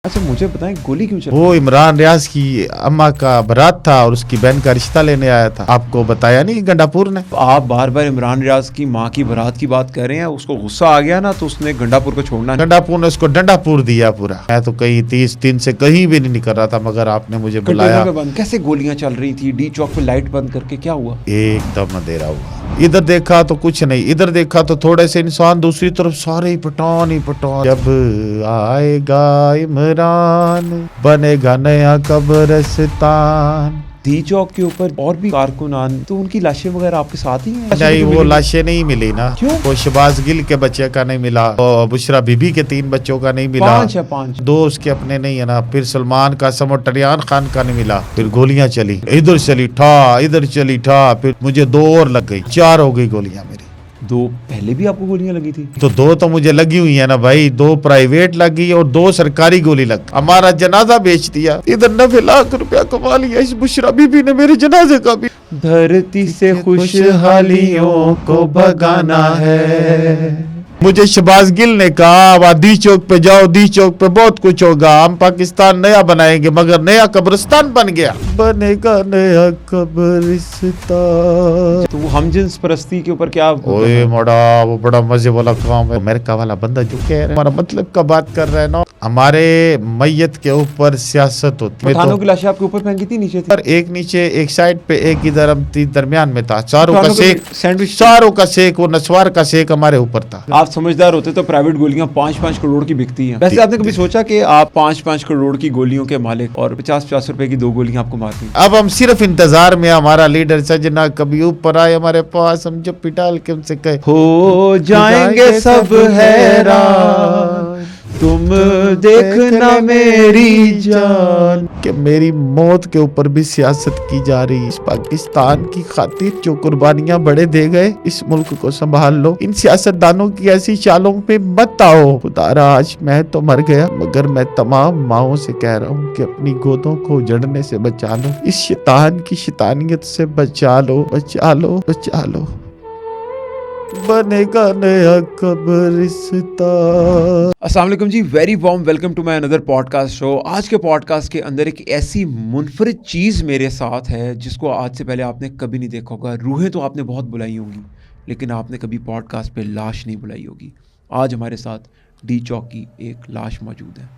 अच्छा मुझे बताएं गोली क्यों चली? वो इमरान रियाज की अम्मा का बारात था और उसकी बहन का रिश्ता लेने आया था। आपको बताया नहीं गंडापुर ने? आप बार बार इमरान रियाज की माँ की बारात की बात कर रहे हैं, उसको गुस्सा आ गया ना तो उसने गंडापुर को छोड़ना नहीं। गंडापुर ने उसको डंडापुर दिया पूरा। मैं तो कहीं 30 दिन से कहीं भी नहीं निकल रहा था, मगर आपने मुझे बुलाया। कंटेनर में बंद कैसे गोलियां चल रही थी? डी चौक पे लाइट बंद करके क्या हुआ? एकदम अंधेरा हुआ। इधर देखा तो कुछ नहीं, इधर देखा तो थोड़े से इंसान, दूसरी तरफ सारे ही पठान ही पठान। जब आएगा इमरान बनेगा नया कब्रिस्तान। डी चौक के ऊपर और भी कारकुनान, तो उनकी लाशें वगैरह आपके साथ ही हैं? नहीं, वो लाशें नहीं मिली ना। क्यों? वो शहबाज गिल के बच्चे का नहीं मिला, और बुशरा बीबी के 3 बच्चों का नहीं मिला। 5 है 5। 2 उसके अपने नहीं है ना। फिर सलमान कासम और टरियान खान का नहीं मिला। फिर गोलियां चली, इधर चली ठा, इधर चली ठा, फिर मुझे 2 और लग गई, 4 हो गई गोलियां मेरी। 2 पहले भी आपको गोलियां लगी थी? तो 2 तो मुझे लगी हुई है ना भाई, 2 प्राइवेट लगी और 2 सरकारी गोली लग। हमारा जनाजा बेच दिया, इधर 90 लाख रुपया कमा लिया इस बुशरा बीबी ने मेरे जनाजे का भी। धरती से खुशहालियों को भगाना है। मुझे शहबाज गिल ने कहा, अब दी चौक पे जाओ, दी चौक पे बहुत कुछ होगा, हम पाकिस्तान नया बनाएंगे, मगर नया कब्रिस्तान बन गया। बनेगा नया कब्रिस्तान। तो वो हमजिन्स परस्ती के ऊपर क्या? ओए मोड़ा, वो बड़ा मजे वाला काम है। अमेरिका वाला बंदा जो कह रहा है, हमारा मतलब का बात कर रहा है ना। हमारे मैयत के ऊपर सियासत होती है। पठानों की लाशें आपके ऊपर फेंकी थी, नीचे थी? पर एक नीचे, एक साइड पे, एक इधर, हम 3 दरमियान में था। चारों का पठानों के शेख, सैंडविच। चारों का शेख, वो नस्वार का शेख हमारे ऊपर था। आप समझदार होते तो प्राइवेट गोलियां 5-5 करोड़ की बिकती हैं। वैसे आपने कभी सोचा कि आप 5-5 करोड़ की गोलियों के मालिक और 50-50 रुपए की 2 गोलियां आपको मारती हैं? अब हम सिर्फ इंतजार में, हमारा लीडर सजना कभी ऊपर आए हमारे पास, हम जो पिटाल के उनसे कहे हो जाएंगे सब हैरान, तुम देखना मेरी जान। कि मेरी मौत के ऊपर भी सियासत की जा रही है। इस पाकिस्तान की खातिर जो कुर्बानियां बड़े दे गए, इस मुल्क को संभाल लो। इन सियासतदानों की ऐसी चालों पे मत आओ। खुदारा आज मैं तो मर गया, मगर मैं तमाम माओं से कह रहा हूँ कि अपनी गोदों को उजड़ने से बचा लो, इस शैतान की शैतानियत से बचा लो, बचा लो, बचा लो। बनेगा नया कब्रिस्तान। अस्सलाम वालेकुम जी, very warm welcome to my another podcast show. आज के पॉडकास्ट के अंदर एक ऐसी मुनफरिद चीज़ मेरे साथ है जिसको आज से पहले आपने कभी नहीं देखा होगा। रूहें तो आपने बहुत बुलाई होंगी, लेकिन आपने कभी पॉडकास्ट पे लाश नहीं बुलाई होगी। आज हमारे साथ डी चौक की एक लाश मौजूद है।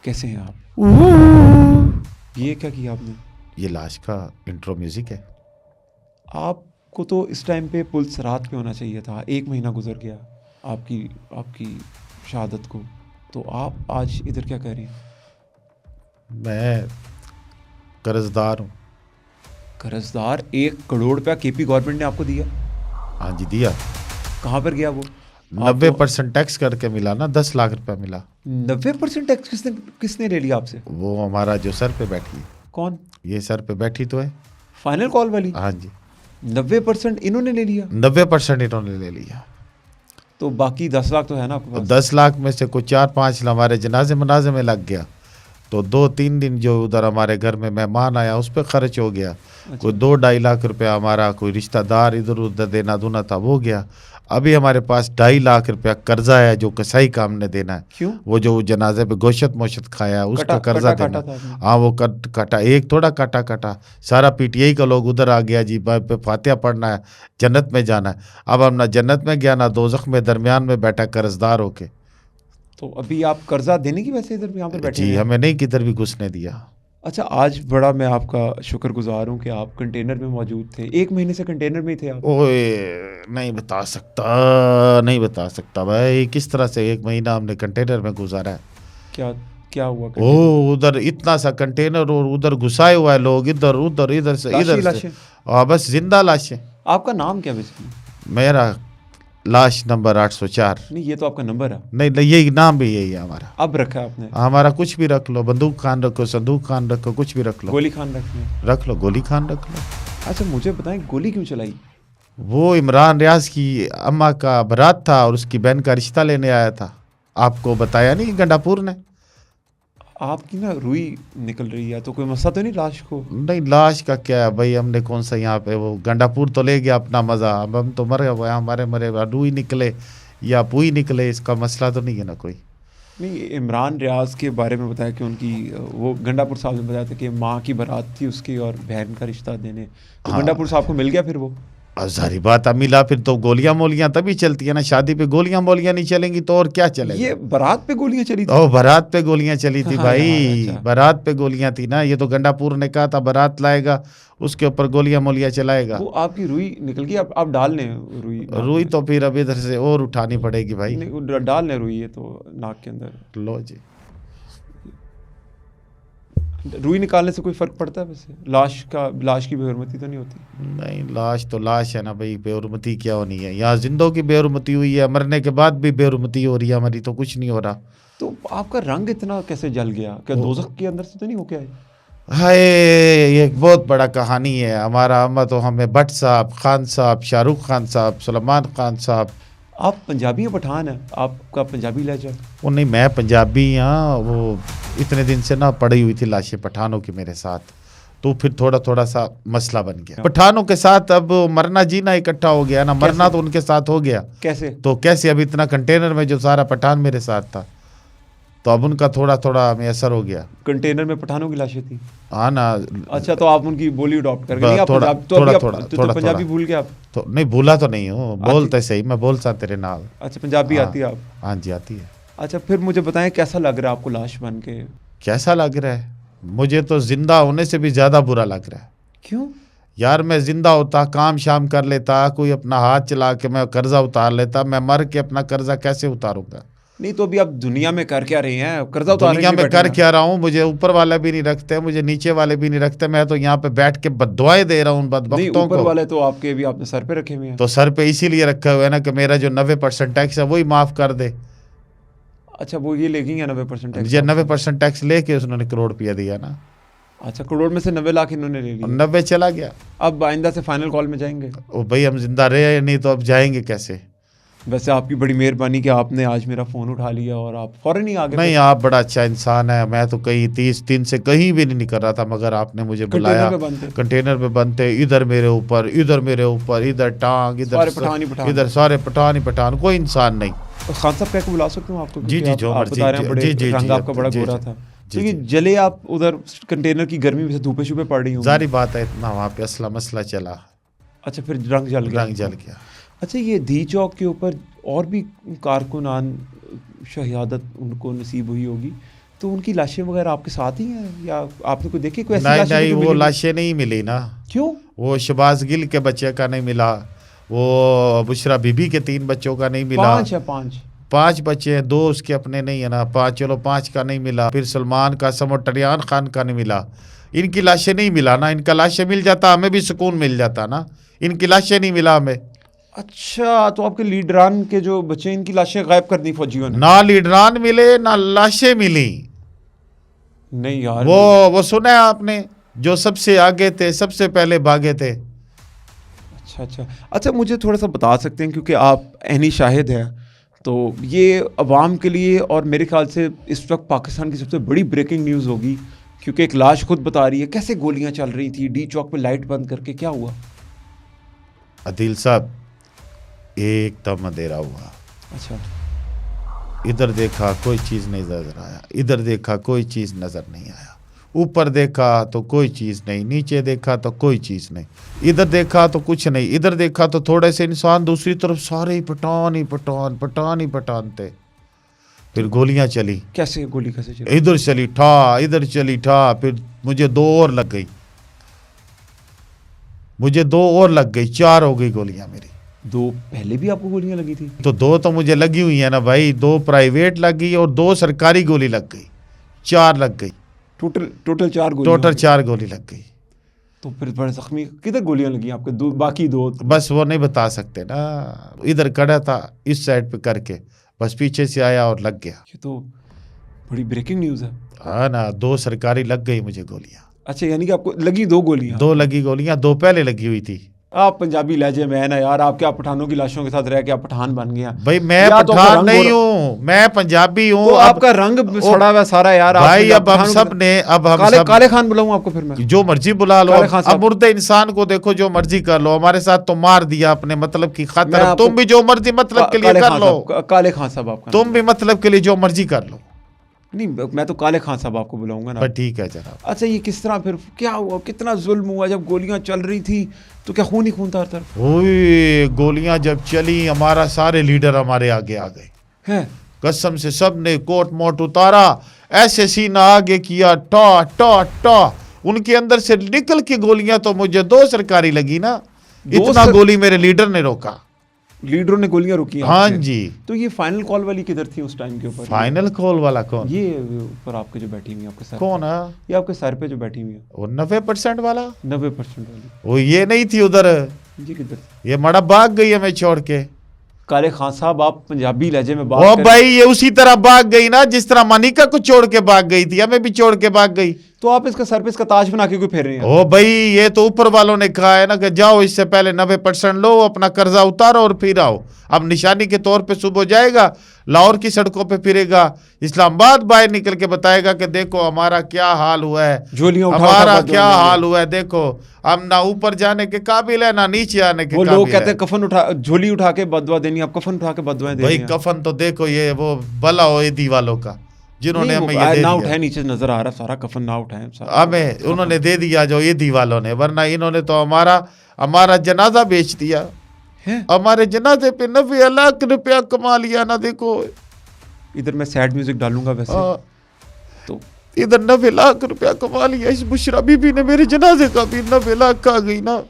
कैसे हैं आप? ये क्या किया आपने? ये लाश का इंट्रो म्यूजिक है। आपको तो इस टाइम पे पुलिस रात पे होना चाहिए था। 1 महीना गुजर गया आपकी शहादत को, तो आप आज इधर क्या कर रहे हैं? मैं कर्जदार हूँ। कर्जदार? 1 करोड़ रुपया केपी गवर्नमेंट ने आपको दिया? हाँ जी, दिया। कहाँ पर गया वो? 90% टैक्स करके मिला ना, 10 लाख रुपया मिला। 90% टैक्स किसने ले लिया आपसे? वो हमारा जो सर पे बैठी, कौन? ये सर पे बैठी तो है। फाइनल कॉल वाली? हाँ जी, 90% इन्होंने ले लिया? 90% इन्होंने ले लिया। तो बाकी 10 लाख तो है ना आपके पास? 10 लाख में से कुछ 4-5 हमारे जनाजे मनाजे में लग गया। तो 2-3 दिन जो उधर हमारे घर में मेहमान आया उस पर खर्च हो गया। कोई 2-2.5 लाख रुपया हमारा कोई रिश्तेदार इधर उधर देना दूना था, वो गया। अभी हमारे पास 2.5 लाख रुपया कर्जा है जो कसाई काम ने देना है। क्यों? वो जो जनाजे पे गोशत मोशत खाया उसका कर्जा देना। हाँ, वो काटा, एक थोड़ा काटा, सारा पीटीआई का लोग उधर आ गया जी, पे फातिहा पढ़ना है, जन्नत में जाना है। अब हम ना जन्नत में गया ना दोज़ख में, दरमियान में बैठा कर्जदार होके। तो अभी आप कर्जा देने की वजह से इधर यहाँ पर बैठे जी, हैं? हमें नहीं किधर भी घुसने दिया। अच्छा, आज बड़ा मैं आपका शुक्रगुजार हूँ कि आप कंटेनर में मौजूद थे। 1 महीने से कंटेनर में ही थे आप? ओए नहीं बता सकता भाई, किस तरह से 1 महीना हमने कंटेनर में गुजारा है। क्या हुआ? ओ, उधर इतना सा कंटेनर और उधर घुसाए हुआ है लोग, इधर उधर, इधर से। और बस जिंदा लाशें। आपका नाम क्या बेसिकली? मेरा लाश नंबर 804। नहीं, ये तो आपका नंबर है। नहीं, यही नाम भी यही है हमारा। अब रखा है आपने? हमारा कुछ भी रख लो, बंदूक खान रखो, संदूक खान रखो, कुछ भी रख लो। गोली खान रखनी है? रख लो, गोली खान रख लो। अच्छा मुझे बताएं, गोली क्यों चलाई? वो इमरान रियाज की अम्मा का बारात था और उसकी बहन का रिश्ता लेने आया था। आपको बताया नहीं गंडापुर ने? आपकी ना रुई निकल रही है, तो कोई मसला तो नहीं लाश को? नहीं, लाश का क्या है भाई, हमने कौन सा यहाँ पे, वो गंडापुर तो ले गया अपना मजा, अब हम तो मर गए। हमारे मरे रुई निकले या पुई निकले, इसका मसला तो नहीं है ना कोई। नहीं, इमरान रियाज के बारे में बताया कि उनकी वो गंडापुर साहब ने बताया था कि माँ की बारात थी उसकी और बहन का रिश्ता देने, तो हाँ। गंडापुर साहब को मिल गया फिर वो। और सारी बात अब मिला, फिर तो गोलियां मोलियां तभी चलती है ना, शादी पे गोलियां मोलियां नहीं चलेंगी तो और क्या चलेगा। ये बारात पे गोलियां चली थी? ओ बारात पे गोलियां चली थी हाँ भाई, यार, अच्छा। बारात पे गोलियां थी ना। ये तो गंडापुर ने कहा था बारात लाएगा, उसके ऊपर गोलियां मोलियां चलाएगा। वो आपकी रुई निकल गई, आप डाल लें रुई नाक रुई में। तो फिर अब इधर से और उठानी पड़ेगी भाई। नहीं, वो डाल लें रुई, ये तो नाक के अंदर। लो जी। रुई निकालने से कोई फर्क पड़ता है वैसे? लाश की बेहरमती तो नहीं होती? नहीं, लाश तो लाश है ना भाई, बेहुरमती क्या होनी है। यहाँ जिंदों की बेहुरमती हुई है, मरने के बाद भी बेहुरमती हो रही है, हमारी तो कुछ नहीं हो रहा। तो आपका रंग इतना कैसे जल गया? क्या दोजख के अंदर से तो नहीं हो गया? हाय, ये एक बहुत बड़ा कहानी है। हमारा अम्मा तो हमें भट्ट साहब, खान साहब, शाहरुख खान साहब, सलमान खान साहब। आप पंजाबी या पठान है? आपका पंजाबी लहजा? वो नहीं, मैं पंजाबी हाँ। वो इतने दिन से ना पड़ी हुई थी लाशें पठानों की मेरे साथ, तो फिर थोड़ा थोड़ा सा मसला बन गया पठानों के साथ। अब मरना जीना इकट्ठा हो गया ना, मरना तो उनके साथ हो गया। कैसे? तो कैसे, अब इतना कंटेनर में जो सारा पठान मेरे साथ था, तो अब उनका थोड़ा थोड़ा हमें असर हो गया। कंटेनर में पठानों की लाशें थी? हाँ ना। अच्छा, तो आप उनकी बोली अडॉप्ट कर गए? नहीं, आप थोड़ा पंजाबी तो अभी आप थोड़ा तो थोड़ा पंजाबी भूल गए आप? तो नहीं, भूला तो नहीं हूँ, बोलते सही, मैं बोल सा तेरे नाल। अच्छा, पंजाबी हाँ। आती है आप? हाँ जी, आती है। अच्छा, फिर मुझे बताएं कैसा लग रहा है आपको लाश बन के? कैसा लग रहा है? मुझे तो जिंदा होने से भी ज्यादा बुरा लग रहा है। क्यों? यार मैं जिंदा होता, काम शाम कर लेता, कोई अपना हाथ चला के मैं कर्जा उतार लेता। मैं मर के अपना कर्जा कैसे उतारूंगा? नहीं, तो अभी आप दुनिया में कर क्या रहे हैं? कर्जा उतारने दुनिया के लिए में बैठे कर हैं? क्या रहा हूँ? मुझे ऊपर वाला भी नहीं रखते, मुझे नीचे वाले भी नहीं रखते। मैं तो यहाँ पे बैठ के बद्दुआएं दे रहा हूँ उन नहीं, बदबख्तों ऊपर को। वाले तो आपके भी आपने सर पे रखे हुए हैं। तो सर पे इसीलिए रखा हुआ है ना कि मेरा जो 90% टैक्स है वही माफ कर दे। अच्छा, वो ये ले गई है 90% टैक्स? मुझे 90% टैक्स लेके उन्होंने करोड़ रुपया दिया ना। अच्छा, करोड़ में से 90 लाख इन्होंने ले और लिया। 90 चला गया। अब आइंदा से फाइनल कॉल में जाएंगे? ओ भाई, हम जिंदा रहे नहीं तो अब जाएंगे कैसे? वैसे आपकी बड़ी मेहरबानी कि आपने आज मेरा फ़ोन उठा लिया और आप फ़ौरन ही आ गए। नहीं, आप बड़ा अच्छा इंसान है। मैं तो कहीं 30 दिन से कहीं भी नहीं निकल रहा था, मगर आपने मुझे बुलाया। कंटेनर में बंद थे? कंटेनर में बंद थे। इधर मेरे ऊपर, इधर मेरे ऊपर, इधर टांग, इधर सारे पठान ही पठान। इधर सारे पठान ही पठान, कोई इंसान नहीं। खान साहब कह के बुला सकता हूँ आपको? जी, क्योंकि जी, आप- जो आप मर्जी, बता रहे हैं बड़े जी, जी, रंग जी, आपका बड़ा जी, गोरा जी, था, जी, क्योंकि जी। जले आप उधर कंटेनर की गर्मी में से धूपे छुपे पड़ रही हूँ। जारी बात है, इतना वहाँ पे असला मसला चला, अच्छा, फिर रंग जल गया? रंग जल गया। अच्छा, ये धी चौक के ऊपर और भी कारकुनान शहादत उनको नसीब हुई होगी, तो उनकी लाशें वगैरह आपके साथ ही हैं या आपने कोई देखी? कोई ऐसी नहीं लाशें नहीं, जो वो मिली नहीं? लाशें नहीं मिली ना। क्यों? वो शबाज गिल के बच्चे का नहीं मिला, वो बुशरा बीबी के 3 बच्चों का नहीं मिला। 5 है? 5? 5 बच्चे हैं, 2 उसके अपने नहीं है ना। 5, चलो 5 का नहीं मिला। फिर सलमान का, समोटरियान खान का नहीं मिला। इनकी लाशें नहीं मिला ना। इनका लाशें मिल जाता हमें भी सुकून मिल जाता ना। इनकी लाशें नहीं मिला हमें। अच्छा, तो आपके लीडरान के जो बच्चे, इनकी लाशें गायब कर दी फौजियों ने? ना लीडरान मिले ना लाशें मिली। नहीं यार, वो सुना है आपने, जो सबसे आगे थे, सबसे पहले भागे थे। अच्छा अच्छा अच्छा, मुझे थोड़ा सा बता सकते हैं, क्योंकि आप ऐनी शाहिद हैं, तो ये अवाम के लिए और मेरे ख्याल से इस वक्त पाकिस्तान की सबसे बड़ी ब्रेकिंग न्यूज़ होगी, क्योंकि एक लाश खुद बता रही है कैसे गोलियां चल रही थी डी चौक पे लाइट बंद करके। क्या हुआ? अदील साहब, एकदम अंधेरा हुआ। अच्छा, इधर देखा कोई चीज़ नहीं नजर आया, इधर देखा कोई चीज़ नजर नहीं आया, ऊपर देखा तो कोई चीज़ नहीं, नीचे देखा तो कोई चीज़ नहीं, इधर देखा तो कुछ नहीं, इधर देखा तो थोड़े से इंसान, दूसरी तरफ सारे ही पठान ही पठान, पठान ही पठान थे। फिर गोलियां चली। कैसे गोली कैसे चली? इधर चली ठा, इधर चली ठा, फिर मुझे 2 और लग गई, मुझे 2 और लग गई, 4 हो गई गोलियां मेरी। 2 पहले भी आपको गोलियां लगी थी? तो 2 तो मुझे लगी हुई है ना भाई, 2 प्राइवेट लग गई और 2 सरकारी गोली लग गई, 4 लग गई। टोटल 4 गोली? टोटल 4 गोली लग गई। तो फिर बड़े जख्मी किधर गोलियां लगी आपके? बाकी 2 बस वो नहीं बता सकते ना। इधर खड़ा था इस साइड पे करके, बस पीछे से आया और लग गया। ये तो बड़ी ब्रेकिंग न्यूज़ है। हाँ ना, 2 सरकारी लग गई मुझे गोलियां। अच्छा, यानी कि आपको लगी 2 गोलियां? 2 लगी गोलियां, 2 पहले लगी हुई थी। आप पंजाबी लहजे में है ना यार, आप क्या पठानों की लाशों के साथ रह के आप पठान बन गया? भाई मैं या तो आपका पठान रंग नहीं हूँ, मैं पंजाबी हूँ। तो आपका रंग सड़ा हुआ सारा यार। आप भाई अब हम पठानों सब ने, अब हम काले सब, काले खान बुलाऊं आपको फिर मैं? जो मर्जी बुला लो। काले खान अब साहब। मुर्दे इंसान को देखो, जो मर्जी कर लो। हमारे साथ तो मार दिया अपने मतलब की खातिर, मैं अब आपको तुम भी जो मर्जी मतलब के लिए काले कर खान लो। साहब, काले खान साहब आपका तुम नाम भी मतलब के लिए जो मर्जी कर लो। नहीं, मैं तो काले खान साहब आपको बुलाऊंगा ना। पर ठीक है जनाब। अच्छा, ये किस तरह फिर क्या हुआ, कितना जुल्म हुआ? जब गोलियां चल रही थी तो क्या खून ही खून था हर तरफ? ओए गोलियां जब चली, हमारा सारे लीडर हमारे आगे आ गए। है कसम से सब ने कोट मोट उतारा, ऐसे सीना आगे किया, टॉ टॉ टॉ। उनके अंदर से निकल के गोलियां तो मुझे 2 सरकारी लगी ना। इतना गोली मेरे लीडर ने रोका। लीडरों ने गोलियां रोकी हाँ आपसे? जी। तो ये फाइनल कॉल वाली किधर थी उस टाइम के ऊपर? फाइनल कॉल वाला कौन? ये ऊपर आपके जो बैठी हुई है आपके सर कौन पे? है ये आपके सर पे जो बैठी हुई है वो? 90% वाला 90% वाली। वो ये नहीं थी उधर, ये किधर? ये मड़ा भाग गई हमें छोड़ के। काले खान साहब, आप पंजाबी लहजे में बात ओ करें। भाई ये उसी तरह भाग गई ना जिस तरह मनिका को छोड़ के भाग गई थी, हमें भी छोड़ के भाग गई। तो आप इसका सर पे इसका ताज बना के क्यों फेर रहे हैं? ओ भाई ये तो ऊपर वालों ने कहा है ना कि जाओ इससे पहले 90% लो, अपना कर्जा उतारो और फिर आओ। अब निशानी के तौर पे सुबह जाएगा, लाहौर की सड़कों पे फिरेगा, इस्लामाबाद बाहर निकल के बताएगा कि देखो हमारा क्या हाल हुआ है, झोलियां उठा हमारा उठा क्या हाल हुआ है, देखो हम ना ऊपर जाने के काबिल है ना नीचे आने के वो काबिल लोग कहते है। हैं कफन उठा, झोली उठा के बदवा देनी, आप कफन उठा के बदवाएं दे भाई रहे हैं। कफन तो देखो ये वो भला हो ईदी वालों का, जिन्होंने नहीं, हमें वो ये दे ना दिया। उठाए, नीचे नजर आ रहा सारा कफन ना उठाए सारा। हमें उन्होंने दे दिया जो ईदी वालों ने, वरना इन्होंने तो हमारा जनाजा बेच दिया है। हमारे जनाजे पे 90 लाख रुपया कमा लिया ना। देखो इधर मैं सैड म्यूजिक डालूंगा वैसे तो। इधर 90 लाख रुपया कमा लिया, इस बुशरा बीबी ने मेरे जनाजे का भी 90 लाख का गई ना।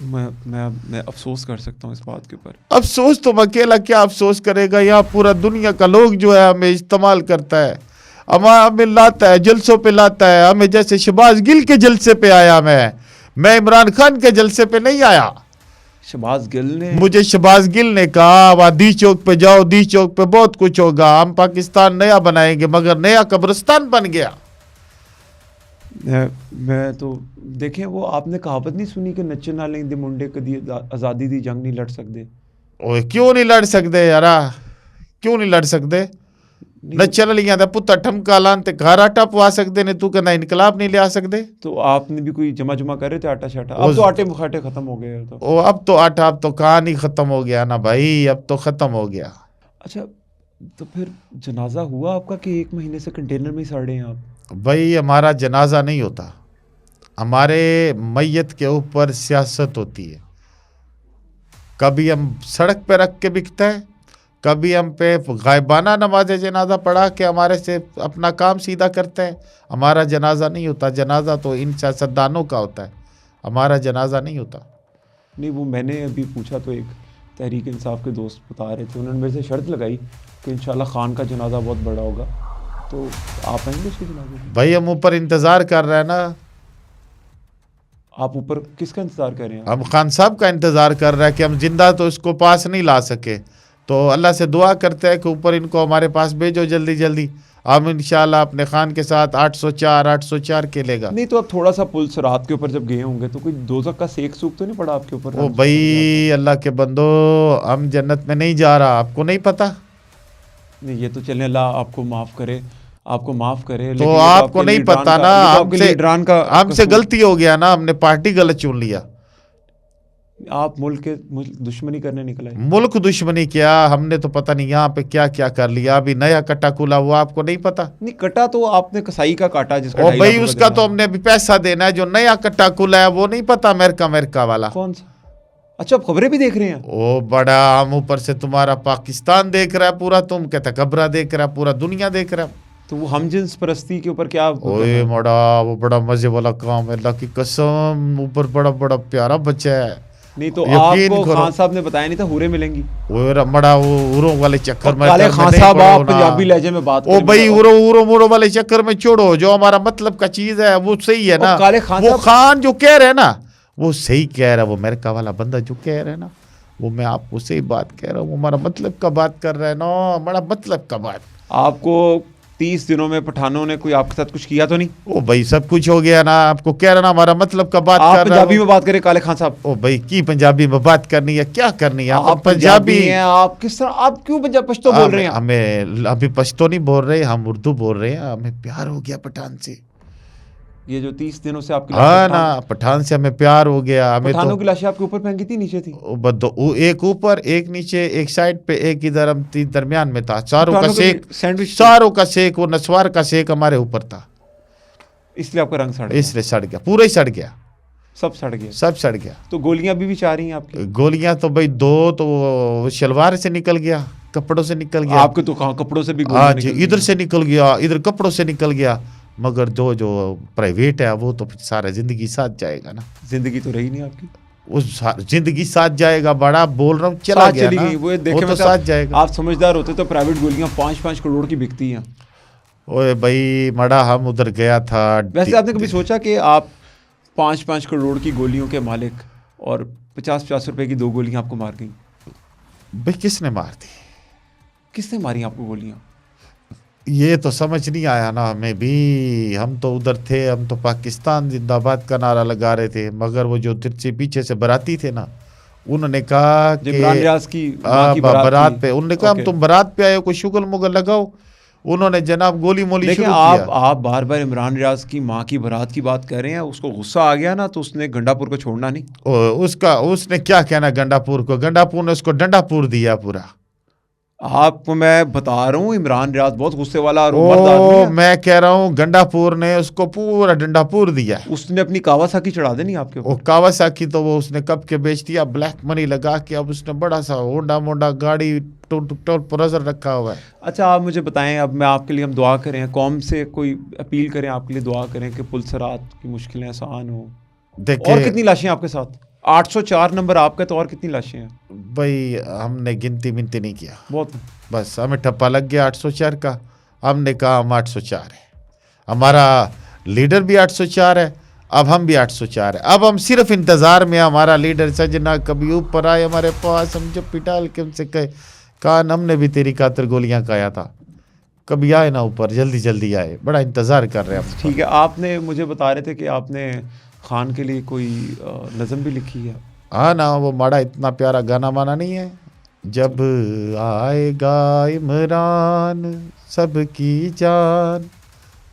मैं अफसोस कर सकता हूँ इस बात के ऊपर। अफसोस तो अकेला क्या अफसोस करेगा, यहाँ पूरा दुनिया का लोग जो है हमें इस्तेमाल करता है, हमें लाता है, जलसों पे लाता है हमें। जैसे शहबाज गिल के जलसे पे आया मैं इमरान खान के जलसे पे नहीं आया। शहबाज गिल ने मुझे शहबाज गिल ने कहा वहाँ दी चौक पे जाओ, दी चौक पे बहुत कुछ होगा, हम पाकिस्तान नया बनाएंगे, मगर नया कब्रिस्तान बन गया। मैं तो देखें, वो आपने कहावत नहीं सुनी कि नच्चे ना लेंदे मुंडे कदी आज़ादी दी जंग नहीं लड़ सकते? ओए क्यों नहीं लड़ सकते यार, क्यों नहीं लड़ सकते? नचल लिया था पुत्ता ठमका लान ते घर आटा पवा सकते ने, तू कहना इनकलाब नहीं ले आ सकते? तो आपने भी कोई जमा जुमा कर रहे थे आटा शाटा? अब तो आटे मुखाटे खत्म हो गए तो। ओ अब तो आटा, अब तो कहानी खत्म हो गया ना भाई, अब तो खत्म हो गया। अच्छा, तो फिर जनाजा हुआ आपका कि 1 महीने से कंटेनर में ही सड़ रहे हैं आप? भाई हमारा जनाजा नहीं होता, हमारे मैयत के ऊपर सियासत होती है। कभी हम सड़क पे रख के बिकते हैं, कभी हम पे गायबाना नमाज जनाजा पढ़ा के हमारे से अपना काम सीधा करते हैं। हमारा जनाजा नहीं होता, जनाजा तो इन सियासतदानों का होता है, हमारा जनाजा नहीं होता। नहीं, वो मैंने अभी पूछा तो एक तहरीक इंसाफ के दोस्त बता रहे थे, उन्होंने मेरे से शर्त लगाई कि इंशाल्लाह खान का जनाजा बहुत बड़ा होगा, तो आप आएंगे उसके जनाजे में? भाई हम ऊपर इंतज़ार कर रहे हैं ना। आप ऊपर किसका इंतजार कर रहे हैं? हम खान साहब का इंतज़ार कर रहे हैं कि हम जिंदा तो इसको पास नहीं ला सके, तो अल्लाह से दुआ करते हैं कि ऊपर इनको हमारे पास भेजो जल्दी जल्दी। हम इंशाल्लाह अपने खान के साथ 804 के लेगा। नहीं तो अब थोड़ा सा पुलिस रात के ऊपर जब गए होंगे तो कोई दोज़ख का सेक सूख तो नहीं पड़ा आपके ऊपर? ओ भाई अल्लाह के बंदो, हम जन्नत में नहीं जा रहा, आपको नहीं पता? नहीं, ये तो चले अल्लाह आपको माफ़ करे, आपको माफ़ करे। तो आपको नहीं पता ना, हमसे गलती हो गया ना, हमने पार्टी गलत चुन लिया। आप मुल्क के दुश्मनी करने निकला है। मुल्क दुश्मनी क्या, हमने तो पता नहीं यहाँ पे क्या क्या कर लिया। अभी नया कटा खुला हुआ, आपको नहीं पता? नहीं, कटा तो आपने कसाई का काटा जिसका ओ भाई उसका तो हमने अभी पैसा देना है। जो नया कटा खुला है वो नहीं पता, अमेरिका वाला। कौन सा? अच्छा, आप खबरें भी देख रहे हैं? ओ बड़ा, हम ऊपर से तुम्हारा पाकिस्तान देख रहा है पूरा, तुम कहता खबरा देख रहा है, पूरा दुनिया देख रहा है। तो वो हम जिन्स परस्ती के ऊपर क्या? ओए मोड़ा, वो बड़ा मजे वाला काम है, अल्लाह की कसम, ऊपर बड़ा बड़ा प्यारा बच्चा है। नहीं तो आपको खान साहब ने बताया नहीं था हुरे मिलेंगी? वो मड़ा वो उरों वाले चक्कर में काले खान साहब, आप पंजाबी लहजे में बात ओ भाई उरों वाले चक्कर में छोड़ो, जो हमारा मतलब का चीज है वो सही है ना। काले खान वो खान जो कह रहे हैं ना वो सही कह रहा है, वो अमेरिका वाला बंदा जो कह रहा है ना, वो मैं आपको सही बात कह रहा हूँ, हमारा मतलब का बात कर रहा है ना, हमारा मतलब का बात। आपको 30 दिनों में पठानों ने कोई आपके साथ कुछ किया तो नहीं? ओ भाई सब कुछ हो गया ना, आपको कह रहा ना हमारा मतलब का बात आप कर रहा पंजाबी हूं। में बात करें काले खान साहब। ओ भाई की पंजाबी में बात करनी है, क्या करनी है? आप पंजाबी हैं, आप किस तरह, आप क्यों पंजाब पश्तो बोल रहे हैं? हमें अभी पश्तो नहीं बोल रहे, हम उर्दू बोल रहे हैं। हमें प्यार हो गया पठान से। ये जो 30 दिनों से आपकी हाँ लाशें ना, पठान से हमें प्यार हो गया। हमें तो पठानों की लाशें आपके ऊपर फेंकी थी, नीचे थी? एक ऊपर एक नीचे, एक साइड पे एक इधर, हम दरमियान में था। चारों का पठानों के शेख, सैंडविच थे, चारों का शेख, वो नस्वार का शेख हमारे ऊपर था। इसलिए आपका रंग सड़ गया, इसलिए सड़ गया, पूरा ही सड़ गया, सब सड़ गया। सब सड़ गया। तो गोलियां अभी भी चाह रही हैं आपकी? गोलियां तो भाई दो तो वो शलवार से निकल गया, कपड़ों से निकल गया। आपके तो कहाँ कपड़ों से भी हाँ गोलियां जी, निकलती इधर हैं। से निकल गया, इधर कपड़ों से निकल गया। मगर जो जो प्राइवेट है वो तो फिर सारा जिंदगी साथ जाएगा ना। जिंदगी तो रही नहीं आपकी। उस जिंदगी साथ जाएगा, बड़ा बोल रहा हूँ, चला साथ गया चली ना, गई वो, देखे वो तो में साथ जाएगा। आप समझदार होते तो प्राइवेट गोलियां 5-5 करोड़ की बिकती हैं। ओए भाई मड़ा, हम उधर गया था। वैसे आपने कभी सोचा कि आप 5-5 करोड़ की गोलियों के मालिक और 50-50 रुपए की 2 गोलियां आपको मार गई? भाई किसने मार दी? किसने मारी आपको गोलियां? ये तो समझ नहीं आया ना हमें भी। हम तो उधर थे, हम तो पाकिस्तान जिंदाबाद का नारा लगा रहे थे। मगर वो जो तिरछे पीछे से बाराती थे ना, उन्होंने कहा कि इमरान रियाज की मां की बारात पे, उन्होंने कहा हम ओके। तुम बारात पे आए हो, कोई शुगल मुगल लगाओ। उन्होंने जनाब गोली मोली देखिए, शुरू आप किया। आप बार बार इमरान रियाज की मां की बारात की बात कर रहे हैं, उसको गुस्सा आ गया ना, तो उसने गंडापुर को छोड़ना नहीं। उसने क्या कहना गंडापुर को? गंडापुर ने उसको डंडापुर दिया पूरा। आपको मैं बता रहा हूँ, इमरान रियाज बहुत गुस्से वाला और मर्द आदमी है। मैं कह रहा हूँ गंडापुर ने उसको पूरा डंडापुर दिया। उसने अपनी कावासाकी चढ़ा देनी आपके वो ऊपर। कावासाकी तो वो उसने कब के बेच दिया, ब्लैक मनी लगा के। अब उसने बड़ा सा होंडा मोंडा गाड़ी प्रोजर रखा हुआ है। अच्छा, आप मुझे बताएं, अब मैं आपके लिए, हम दुआ करें, कौम से कोई अपील करें आपके लिए, दुआ करें कि पुलसरात की मुश्किलें आसान हो। और देखिए कितनी लाशें आपके साथ? 804 नंबर आपका, तो और कितनी लाशें हैं? भाई, हमने गिनती मिनती नहीं किया, बहुत। बस हमें ठप्पा लग गया 804 का। हमने कहा हम 804 है, हमारा लीडर भी 804 है, अब हम भी 804 है। अब हम सिर्फ इंतजार में, हमारा लीडर सजना कभी ऊपर आए हमारे पास, हम जब पिटाल के उनसे कहे, कान हमने भी तेरी खातिर गोलियां खाया था, कभी आए ना ऊपर, जल्दी जल्दी आए, बड़ा इंतजार कर रहे हैं हम। ठीक है, आपने मुझे बता रहे थे कि आपने खान के लिए कोई नज़म भी लिखी है। हाँ ना, वो माड़ा इतना प्यारा गाना माना नहीं है, जब आएगा इमरान सबकी जान,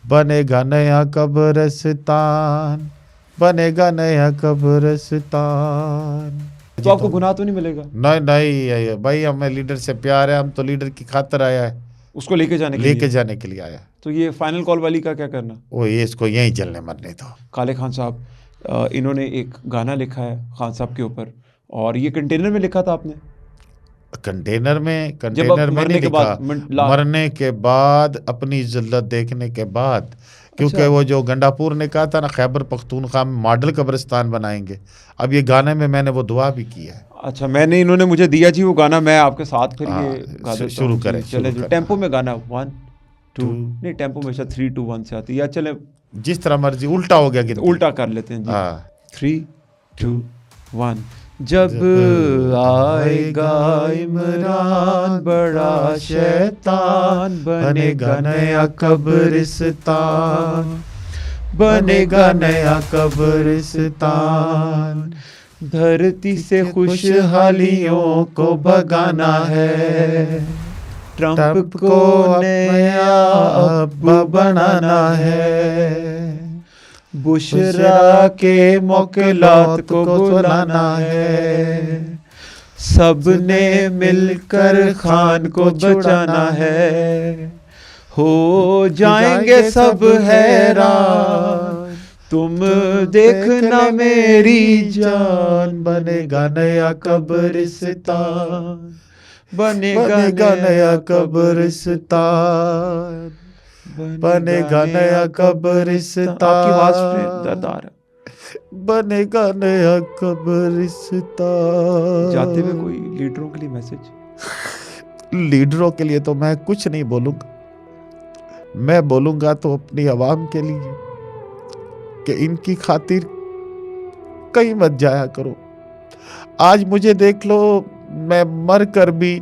बनेगा नया कब्रिस्तान, बनेगा नया कब्रिस्तान। तो आपको गुनाह तो नहीं मिलेगा? नहीं नहीं भाई, हमें लीडर से प्यार है, हम तो लीडर की खातिर आया है, उसको लेके जाने के लेके लिए। जाने के लिए आया है। तो ये फाइनल कॉल वाली का क्या करना? वो ये इसको यहीं जलने मरने दो। काले खान साहब, इन्होंने एक गाना लिखा है खान साहब के ऊपर, और ये कंटेनर में लिखा था आपने? कंटेनर में मरने नहीं के लिखा, बाद, मरने के बाद, अपनी जिल्लत देखने के बाद। क्योंकि अच्छा। वो जो गंडापुर ने कहा था ना, खैबर पख्तूनख्वा में मॉडल कब्रिस्तान बनाएंगे, अब ये गाने में मैंने वो दुआ भी की है। अच्छा, मैंने, इन्होंने मुझे दिया जी वो गाना, मैं आपके साथ फिर हाँ, ये गा देता शुरू हूँ जी। करें, चले शुरू जी, करें। टेम्पो में गाना 1 2 2 नहीं, टेम्पो हमेशा 3 2 1 से आती है, या चले जिस तरह मर्जी, उल्टा हो गया तो गिनती। उल्टा कर लेते हैं जी। हाँ। 3 2 1। जब आएगा इमरान बड़ा शैतान, बनेगा नया कब्रिस्तान, बनेगा नया कब्रिस्तान, धरती से खुशहालियों को भगाना है, ट्रंप को नया अब बनाना है, बुशरा के मौकलात को बुलाना है, सबने मिलकर खान को बचाना है, हो जाएंगे सब हैरान, तुम देखना मेरी जान, बनेगा नया कब्रिस्तान, बनेगा नया कब्रिस्तान, बनेगा नया कब्रिस्तान। आपकी आवाज में दर्दार है। बनेगा नया कब्रिस्तान। जाते हुए कोई लीडरों के लिए मैसेज? लीडरों के लिए तो मैं कुछ नहीं बोलूंगा, मैं बोलूंगा तो अपनी आवाम के लिए कि इनकी खातिर कहीं मत जाया करो। आज मुझे देख लो, मैं मर कर भी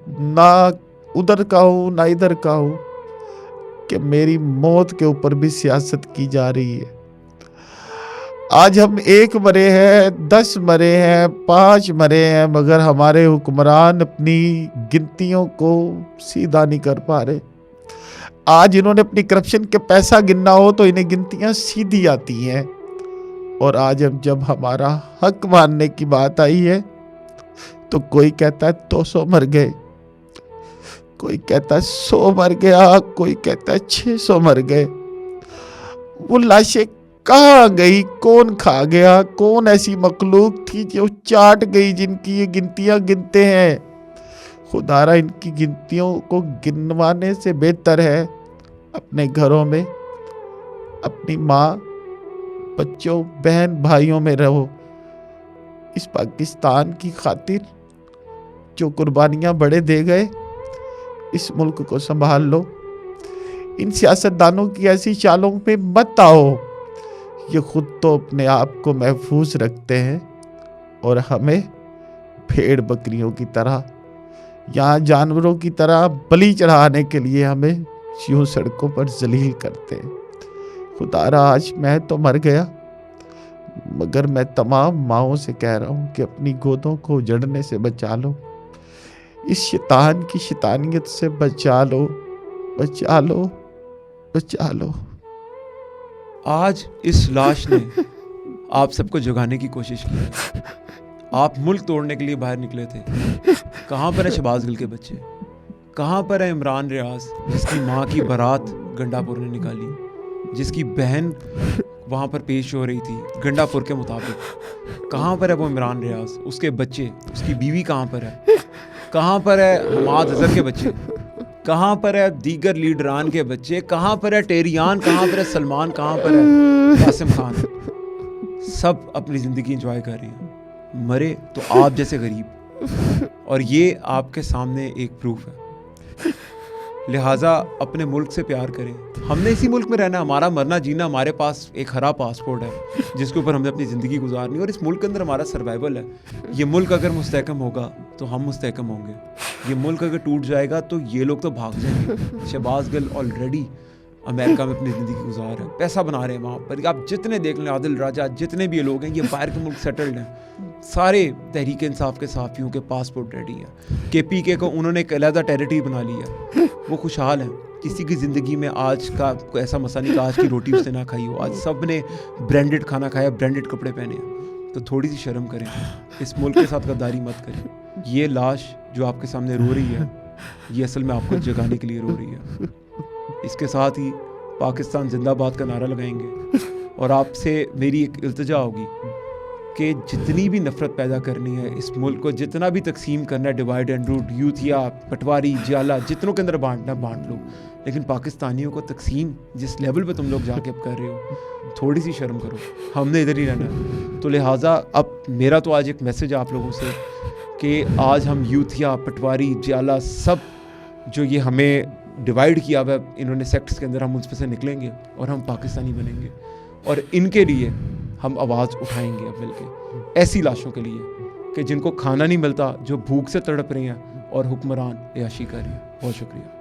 ना उधर का हूं ना इधर का हूं, कि मेरी मौत के ऊपर भी सियासत की जा रही है। आज हम 1 मरे हैं, 10 मरे हैं, 5 मरे हैं, मगर हमारे हुक्मरान अपनी गिनतियों को सीधा नहीं कर पा रहे। आज इन्होंने अपनी करप्शन के पैसा गिनना हो तो इन्हें गिनतियां सीधी आती हैं, और आज जब हमारा हक मानने की बात आई है तो कोई कहता है 200 मर गए, कोई कहता है 100 मर गया, कोई कहता है 600 मर गए। वो लाशें कहाँ गई, कौन खा गया, कौन ऐसी मखलूक थी जो चाट गई जिनकी ये गिनतियां गिनते हैं। खुदारा इनकी गिनतियों को गिनवाने से बेहतर है अपने घरों में अपनी माँ, बच्चों, बहन, भाइयों में रहो। इस पाकिस्तान की खातिर जो कुर्बानियां बड़े दे गए, इस मुल्क को संभाल लो। इन सियासतदानों की ऐसी चालों पे मत आओ। ये खुद तो अपने आप को महफूज रखते हैं और हमें भेड़ बकरियों की तरह, यहाँ जानवरों की तरह बलि चढ़ाने के लिए हमें यूं सड़कों पर जलील करते हैं। खुदारा आज मैं तो मर गया, मगर मैं तमाम माँओं से कह रहा हूँ कि अपनी गोदों को उजड़ने से बचा लो। इस शैतान की शैतानियत से बचा लो, बचा लो, बचा लो। आज इस लाश ने आप सबको जगाने की कोशिश की है। आप मुल्क तोड़ने के लिए बाहर निकले थे। कहाँ पर है शहबाज गिल के बच्चे? कहाँ पर है इमरान रियाज, जिसकी माँ की बारात गंडापुर ने निकाली, जिसकी बहन वहाँ पर पेश हो रही थी गंडापुर के मुताबिक? कहाँ पर है वो इमरान रियाज, उसके बच्चे, उसकी बीवी कहाँ पर है? कहाँ पर है हमाद अजहर के बच्चे? कहाँ पर है दीगर लीडरान के बच्चे? कहाँ पर है टेरियान? कहाँ पर है सलमान? कहाँ पर है कासिम खान? सब अपनी ज़िंदगी एंजॉय कर रही हैं, मरे तो आप जैसे गरीब। और ये आपके सामने एक प्रूफ है। लिहाजा अपने मुल्क से प्यार करें। हमने इसी मुल्क में रहना, हमारा मरना जीना, हमारे पास एक हरा पासपोर्ट है जिसके ऊपर हमने अपनी ज़िंदगी गुजारनी, और इस मुल्क के अंदर हमारा सर्वाइवल है। ये मुल्क अगर मुस्तहकम होगा तो हम मुस्तहकम होंगे, ये मुल्क अगर टूट जाएगा तो ये लोग तो भाग जाएंगे। शहबाज गिल ऑलरेडी अमेरिका में अपनी ज़िंदगी गुजार रहे हैं, पैसा बना रहे हैं वहाँ पर। आप जितने देख लें, आदिल राजा, जितने भी ये लोग हैं, ये बाहर के मुल्क सेटल्ड हैं। सारे तहरीक इंसाफ के साफियों के पासपोर्ट रेडी हैं। KPK को उन्होंने एक अलहदा टेरिटरी बना लिया, वो खुशहाल हैं। किसी की ज़िंदगी में आज का कोई ऐसा मसला नहीं कि आज की रोटी उसने ना खाई हो। आज सब ने ब्रांडेड खाना खाया, ब्रांडेड कपड़े पहने हैं। तो थोड़ी सी शर्म करें, इस मुल्क के साथ गद्दारी मत करें। ये लाश जो आपके सामने रो रही है, ये असल में आपको जगाने के लिए रो रही है। इसके साथ ही पाकिस्तान जिंदाबाद का नारा लगाएंगे, और आपसे मेरी एक इल्तिजा होगी कि जितनी भी नफ़रत पैदा करनी है इस मुल्क को, जितना भी तकसीम करना है, डिवाइड एंड रूल, यूथिया, पटवारी, जियाला, जितनों के अंदर बांटना बांट लो, लेकिन पाकिस्तानियों को तकसीम जिस लेवल पे तुम लोग जाके अब कर रहे हो, थोड़ी सी शर्म करो। हमने इधर ही रहना है। तो लिहाजा अब मेरा तो आज एक मैसेज है आप लोगों से कि आज हम यूथिया, पटवारी, जियाला, सब जो ये हमें डिवाइड किया हुआ है इन्होंने सेक्ट्स के अंदर, हम उस पर से निकलेंगे और हम पाकिस्तानी बनेंगे, और इनके लिए हम आवाज़ उठाएंगे अब मिलके, ऐसी लाशों के लिए कि जिनको खाना नहीं मिलता, जो भूख से तड़प रही हैं और हुक्मरान अय्याशी कर रहे हैं। बहुत शुक्रिया।